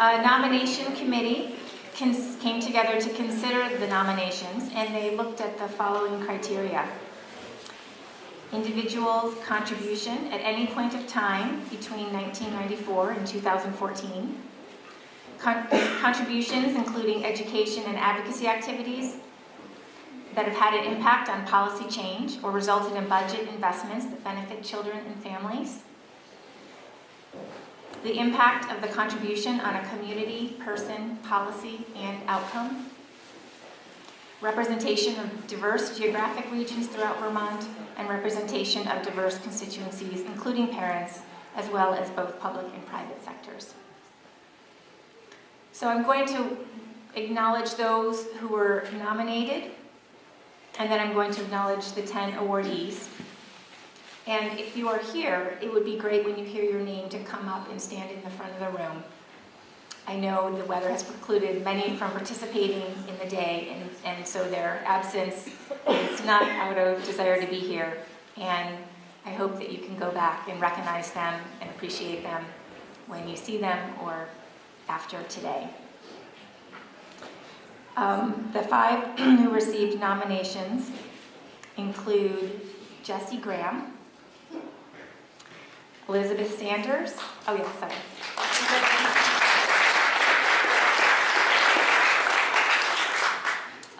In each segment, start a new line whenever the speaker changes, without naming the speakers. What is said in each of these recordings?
A nomination committee came together to consider the nominations, and they looked at the following criteria. Individuals' contribution at any point of time between 1994 and 2014. Contributions including education and advocacy activities that have had an impact on policy change or resulted in budget investments that benefit children and families. The impact of the contribution on a community, person, policy, and outcome. Representation of diverse geographic regions throughout Vermont, and representation of diverse constituencies, including parents, as well as both public and private sectors. So I'm going to acknowledge those who were nominated, and then I'm going to acknowledge the 10 awardees. And if you are here, it would be great when you hear your name to come up and stand in the front of the room. I know the weather has precluded many from participating in the day, and so their absence is not out of desire to be here. And I hope that you can go back and recognize them and appreciate them when you see them or after today. The 5 who received nominations include Jessie Graham, Elizabeth Sanders,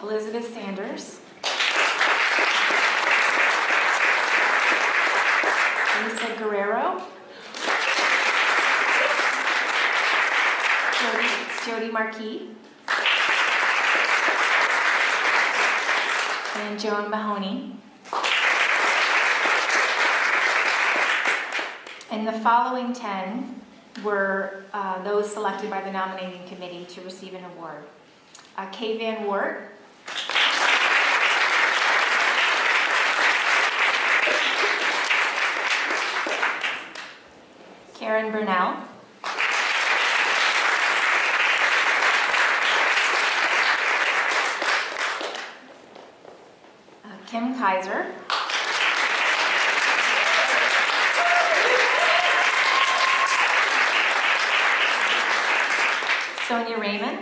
Elizabeth Sanders, Lisa Guerrero, Jody Marquis, and Joan Mahoney. And the following 10 were those selected by the nominating committee to receive an award. Kay Van Wart, Karen Burnell, Kim Kaiser, Sonia Raymond,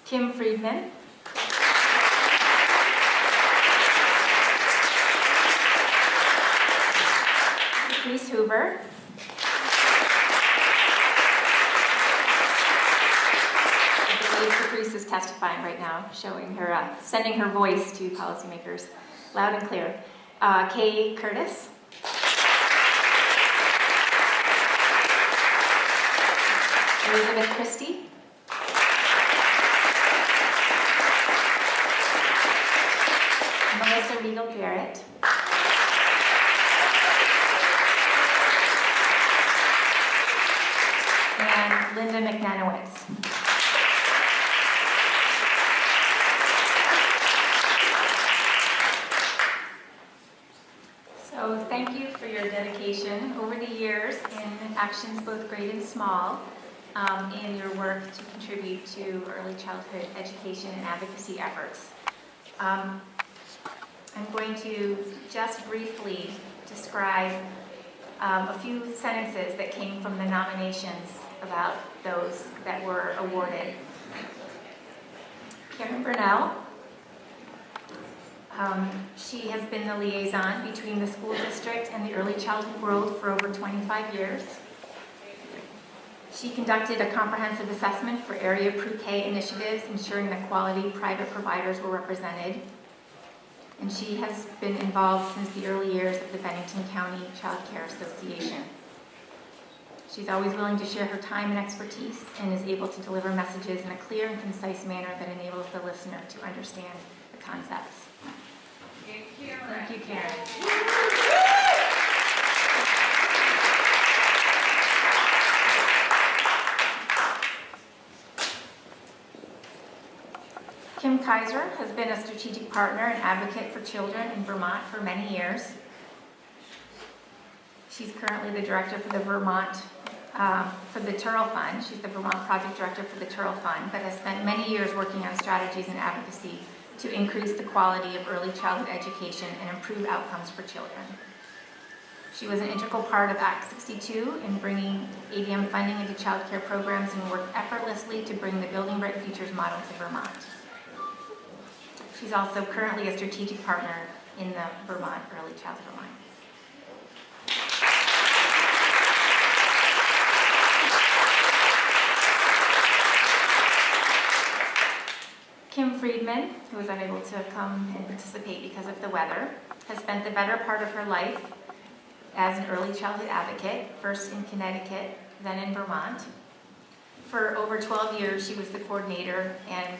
Kim Friedman, Patrice Hoover, Patrice is testifying right now, showing her, sending her voice to policymakers loud and clear. Kay Curtis, Elizabeth Christie, Melissa Regal Garrett, and Linda McNanowitz. So thank you for your dedication over the years in actions both great and small in your work to contribute to early childhood education and advocacy efforts. I'm going to just briefly describe a few sentences that came from the nominations about those that were awarded. Karen Burnell. She has been the liaison between the school district and the early childhood world for over 25 years. She conducted a comprehensive assessment for area pre-K initiatives, ensuring that quality private providers were represented. And she has been involved since the early years of the Bennington County Child Care Association. She's always willing to share her time and expertise and is able to deliver messages in a clear and concise manner that enables the listener to understand the concepts. Thank you, Karen. Kim Kaiser has been a strategic partner and advocate for children in Vermont for many years. She's currently the director for the Vermont, for the Turl Fund. She's the Vermont project director for the Turl Fund, but has spent many years working on strategies and advocacy to increase the quality of early childhood education and improve outcomes for children. She was an integral part of Act 62 in bringing ADM funding into child care programs and worked effortlessly to bring the Building Bright Futures model to Vermont. She's also currently a strategic partner in the Vermont Early Childhood Alliance. Kim Friedman, who was unable to come and participate because of the weather, has spent the better part of her life as an early childhood advocate, first in Connecticut, then in Vermont. For over 12 years, she was the coordinator and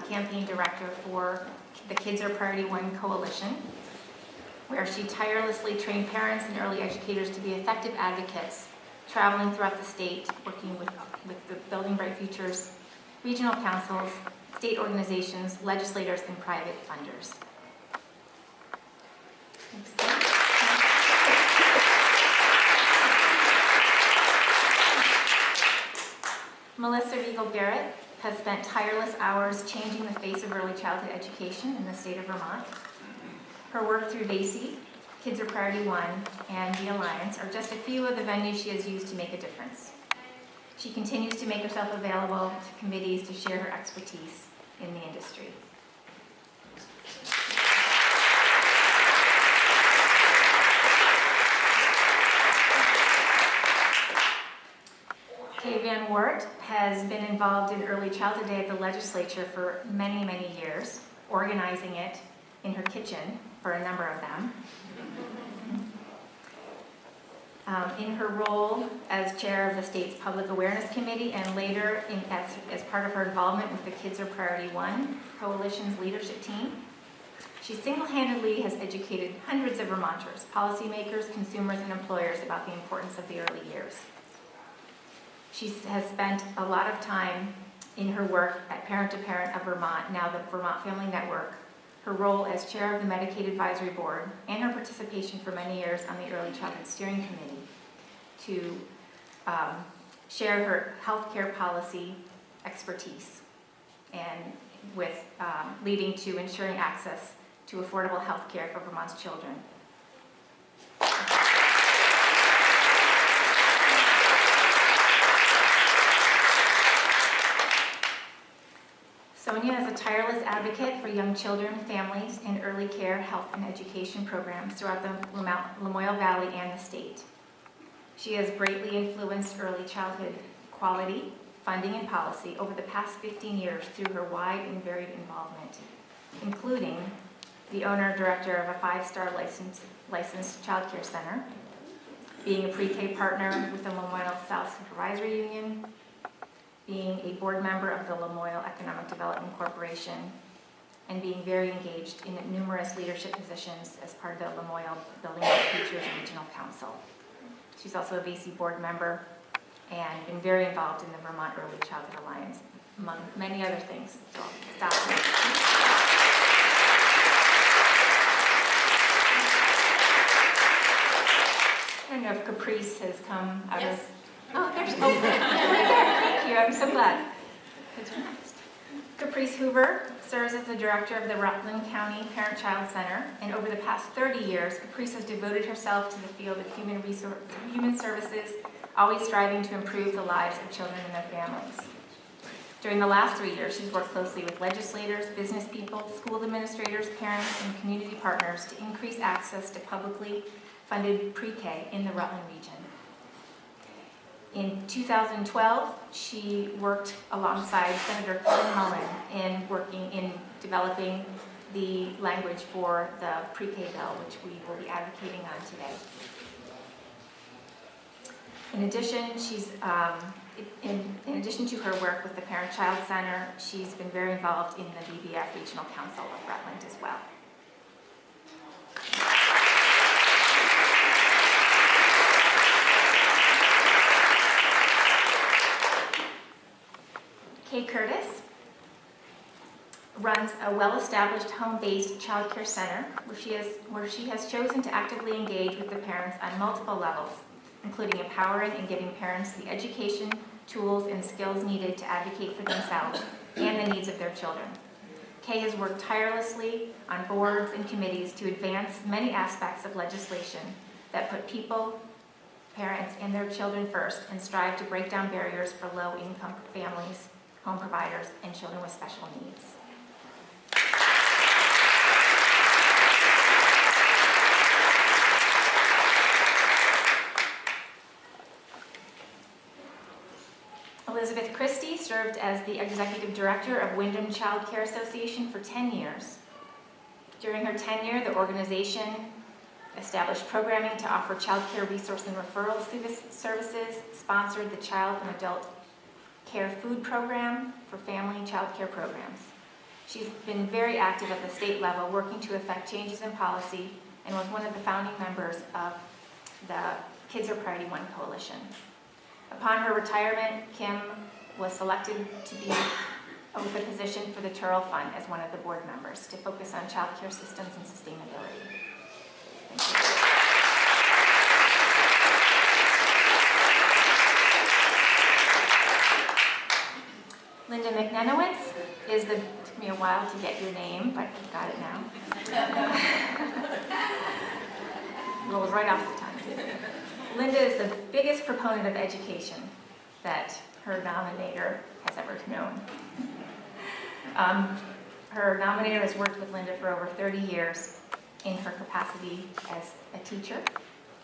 campaign director for the Kids Are Priority 1 Coalition, where she tirelessly trained parents and early educators to be effective advocates, traveling throughout the state, working with the Building Bright Futures regional councils, state organizations, legislators, and private funders. Melissa Riegel-Garrett has spent tireless hours changing the face of early childhood education in the state of Vermont. Her work through VACI, Kids Are Priority 1, and the Alliance are just a few of the venues she has used to make a difference. She continues to make herself available to committees to share her expertise in the industry. Kay Van Wert has been involved in Early Childhood Day at the Legislature for many, many years, organizing it in her kitchen for a number of them. In her role as chair of the state's Public Awareness Committee and later as part of her involvement with the Kids Are Priority 1 Coalition's leadership team, she single-handedly has educated hundreds of Vermonters, policymakers, consumers, and employers about the importance of the early years. She has spent a lot of time in her work at Parent to Parent of Vermont, now the Vermont Family Network, her role as chair of the Medicaid Advisory Board, and her participation for many years on the Early Childhood Steering Committee to share her healthcare policy expertise and with leading to ensuring access to affordable health care for Vermont's children. Sonia is a tireless advocate for young children, families, and early care, health, and education programs throughout the Lamoille Valley and the state. She has greatly influenced early childhood quality, funding, and policy over the past 15 years through her wide and varied involvement, including the owner-director of a 5-star licensed child care center, being a pre-K partner with the Lamoille South Supervisory Union, being a board member of the Lamoille Economic Development Corporation, and being very engaged in numerous leadership positions as part of the Lamoille Building Bright Futures Regional Council. She's also a VACI board member and been very involved in the Vermont Early Childhood Alliance, among many other things. So I'll stop there. I don't know if Caprice has come out of... Oh, there's right there. Thank you. I'm so glad. Caprice Hoover serves as the director of the Rutland County Parent-Child Center, and over the past 30 years, Caprice has devoted herself to the field of human services, always striving to improve the lives of children and their families. During the last 3 years, she's worked closely with legislators, business people, school administrators, parents, and community partners to increase access to publicly funded pre-K in the Rutland region. In 2012, she worked alongside Senator Glenn Mullen in developing the language for the pre-K bill, which we will be advocating on today. In addition, in addition to her work with the Parent-Child Center, she's been very involved in the BBF Regional Council of Rutland as well. Kay Curtis runs a well-established home-based child care center where she has chosen to actively engage with the parents on multiple levels, including empowering and giving parents the education, tools, and skills needed to advocate for themselves and the needs of their children. Kay has worked tirelessly on boards and committees to advance many aspects of legislation that put people, parents, and their children first and strive to break down barriers for low-income families, home providers, and children with special needs. Elizabeth Christie served as the Executive Director of Wyndham Child Care Association for 10 years. During her tenure, the organization established programming to offer child care resource and referral services, sponsored the Child and Adult Care Food Program for family and child care programs. She's been very active at the state level, working to effect changes in policy, and was one of the founding members of the Kids Are Priority 1 Coalition. Upon her retirement, Kim was selected to be with a position for the Turrell Fund as one of the board members to focus on child care systems and sustainability. Thank you. Linda McNenowitz is the, took me a while to get your name, but I've got it now. Rolls right off the tongue. Linda is the biggest proponent of education that her nominator has ever known. Her nominator has worked with Linda for over 30 years in her capacity as a teacher,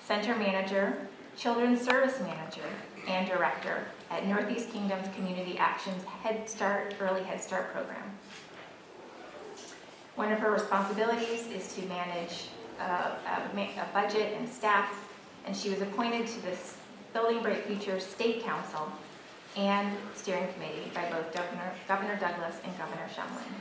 center manager, children's service manager, and director at Northeast Kingdom's Community Action's Early Head Start program. One of her responsibilities is to manage a budget and staff, and she was appointed to this Building Bright Future State Council and Steering Committee by both Governor Douglas and Governor Shumlin.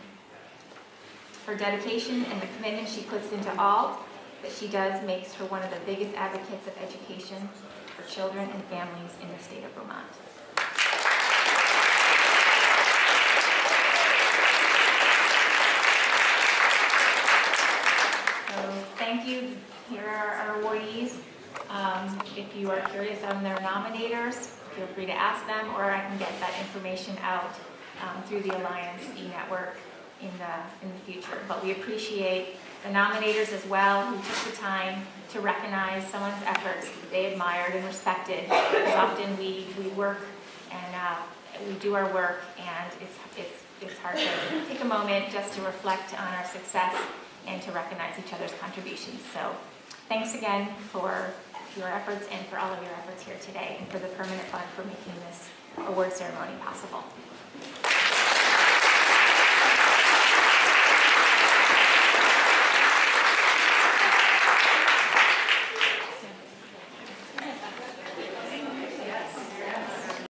Her dedication and the commitment she puts into all that she does makes her one of the biggest advocates of education for children and families in the state of Vermont. So thank you. Here are our awardees. If you are curious on their nominators, feel free to ask them, or I can get that information out through the Alliance e-network in the future. But we appreciate the nominators as well, who took the time to recognize someone's efforts that they admired and respected. Because often we work and we do our work, and it's hard to take a moment just to reflect on our success and to recognize each other's contributions. So thanks again for your efforts and for all of your efforts here today, and for the Permanent Fund for making this award ceremony possible.